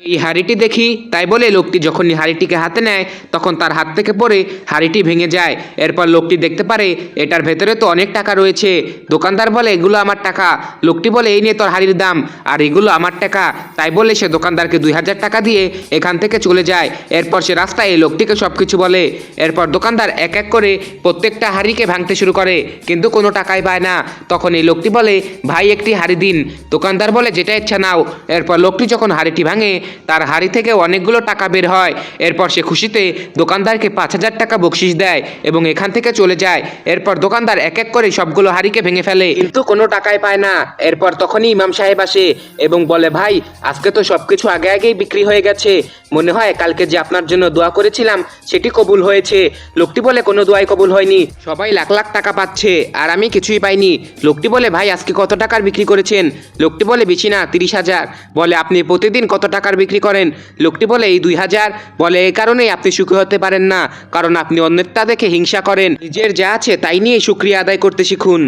এই হাঁড়িটি দেখি, তাই বলে লোকটি যখন হাঁড়িটিকে হাতে নেয় তখন তার হাত থেকে পড়ে হাঁড়িটি ভেঙে যায়। এরপর লোকটি দেখতে পারে এটার ভেতরে তো অনেক টাকা রয়েছে। দোকানদার বলে, এগুলো আমার টাকা। লোকটি বলে, এই নিয়ে তোর হাঁড়ির দাম, আর এগুলো আমার টাকা। তাই বলে সে দোকানদারকে 2000 টাকা দিয়ে এখান থেকে চলে যায়। এরপর সে রাস্তায় এই লোকটিকে সব কিছু বলে। এরপর দোকানদার এক এক করে প্রত্যেকটা হাঁড়িকে ভাঙতে শুরু করে, কিন্তু কোনো টাকাই পায় না। তখন এই লোকটি বলে, ভাই একটি হাঁড়ি দিন। দোকানদার বলে, যেটা ইচ্ছা নাও। এরপর লোকটি যখন হাঁড়িটি ভাঙে তার হাঁড়ি থেকে অনেকগুলো টাকা বের হয়। এরপর সে খুশিতে দোকানদারকে 5000 টাকা বকশিশ দেয় এবং এখান থেকে চলে যায়। এরপর দোকানদার এক এক করে সবগুলো হাঁড়িকে ভেঙে ফেলে, কিন্তু কোনো টাকাই পায় না। এরপর তখনই ইমাম সাহেব আসে এবং বলে, ভাই আজকে তো সবকিছু আগে আগেই বিক্রি হয়ে গেছে, মনে হয় কালকে যে আপনার জন্য দোয়া করেছিলাম সেটি কবুল হয়েছে। লোকটি বলে, কোনো দোয়াই কবুল হয়নি, সবাই লাখ লাখ টাকা পাচ্ছে আর আমি কিছুই পাইনি। লোকটি বলে, ভাই আজকে কত টাকার বিক্রি করেছেন? লোকটি বলে, বেশি না, 30,000। বলে, আপনি প্রতিদিন কত টাকার বিক্রি করেন? লোকটি বলে, এই 2000। বলে, এই কারণেই আপনি সুখী হতে পারেন না, কারণ আপনি অন্যেরটা দেখে হিংসা করেন। নিজের যা আছে তাই নিয়ে শুকরিয়া আদায় করতে শিখুন।